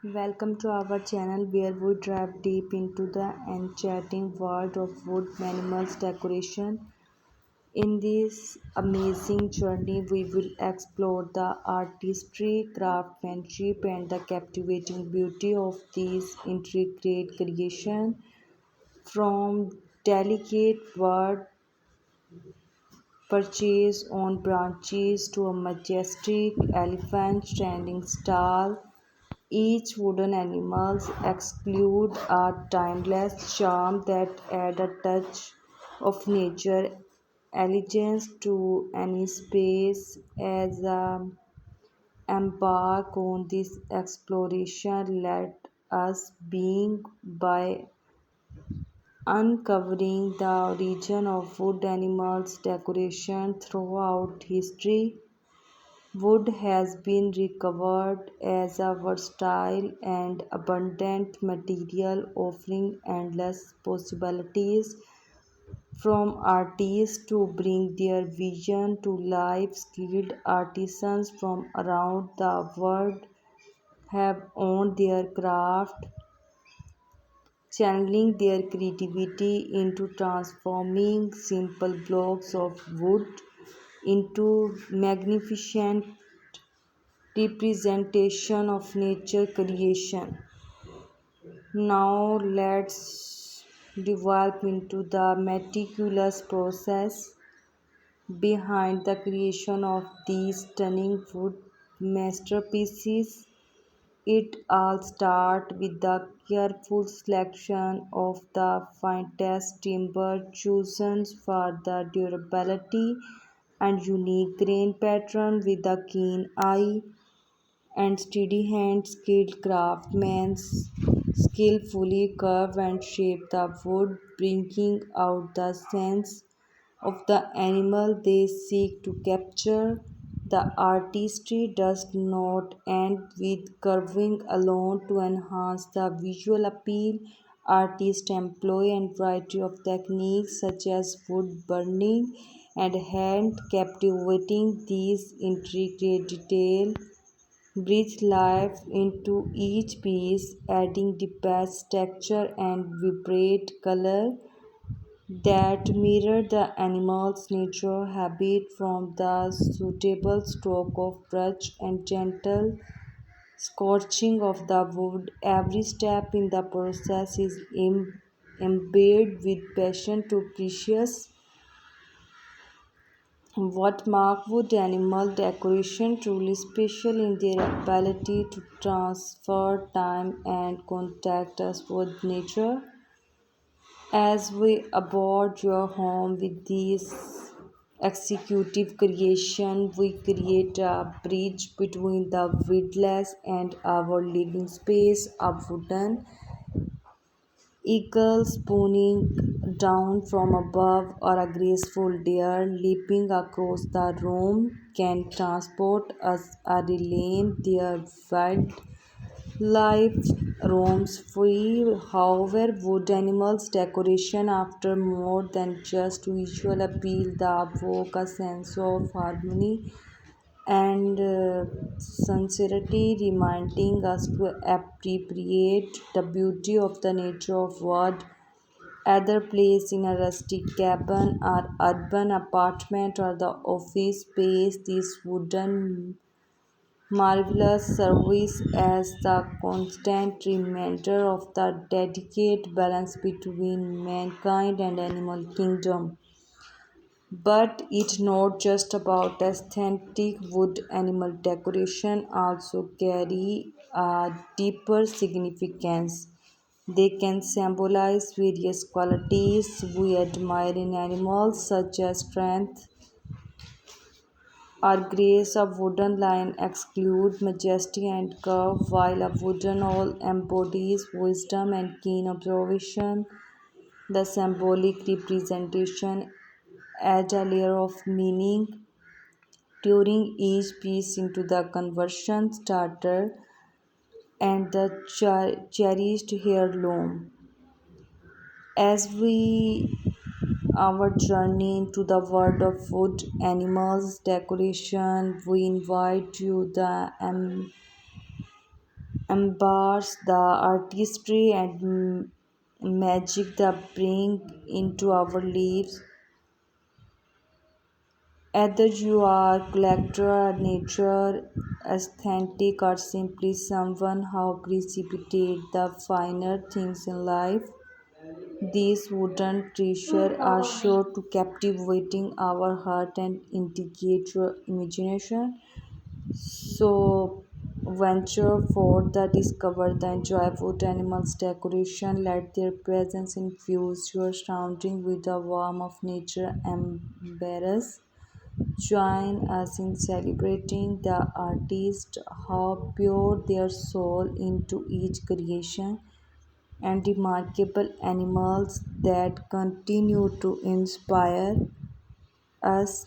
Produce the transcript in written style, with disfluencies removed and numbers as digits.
Welcome to our channel where we dive deep into the enchanting world of wood animals decoration. In this amazing journey, we will explore the artistry, craftsmanship, and the captivating beauty of these intricate creations. From delicate wood perches on branches to a majestic elephant standing tall, each wooden animal exudes a timeless charm that adds a touch of nature elegance to any space. As embark on this exploration, let us begin by uncovering the origin of wood animals decoration throughout history. Wood has been recovered as a versatile and abundant material offering endless possibilities. From artists to bring their vision to life, skilled artisans from around the world have honed their craft, channeling their creativity into transforming simple blocks of wood into magnificent representation of nature creation. Now let's delve into the meticulous process behind the creation of these stunning wood masterpieces. It all starts with the careful selection of the finest timber chosen for the durability and unique grain pattern with a keen eye and steady hand skilled craftsmen skillfully carve and shape the wood, bringing out the sense of the animal they seek to capture. The artistry does not end with carving alone to enhance the visual appeal. Artists employ a variety of techniques such as wood burning and hand captivating these intricate detail breathe life into each piece, adding the best texture and vibrant color that mirror the animal's natural habit. From the suitable stroke of brush and gentle scorching of the wood. Every step in the process is imbued with passion to precious. What mark wood animal decoration truly special in their ability to transfer time and contact us with nature. As we aboard your home with these executive creation, we create a bridge between the wilderness and our living space. A wooden eagle spooning down from above or a graceful deer leaping across the room can transport us a realm their wild life roams free. However, wood animals decoration after more than just visual appeal, they evoke a sense of harmony and sincerity, reminding us to appreciate the beauty of the nature of wood. Either placed in a rustic cabin or urban apartment or the office space, this wooden marvelous service as the constant reminder of the delicate balance between mankind and animal kingdom. But it's not just about aesthetic. Wood animal decoration also carry a deeper significance. They can symbolize various qualities we admire in animals, such as strength or grace. A wooden line excludes majesty and curve, while a wooden owl embodies wisdom and keen observation. The symbolic representation adds a layer of meaning during each piece into the conversion starter and the cherished heirloom. As we our journey into the world of wood animals decoration, we invite you the embrace the artistry and magic that bring into our lives. Whether you are a collector, nature aesthetic, or simply someone who appreciates the finer things in life, these wooden treasures are sure to captivating our heart and indicate your imagination. So venture forth the discover the enjoy wood animals decoration. Let their presence infuse your surrounding with the warmth of nature. Embrace. Join us in celebrating the artists, how pure their soul into each creation, and remarkable animals that continue to inspire us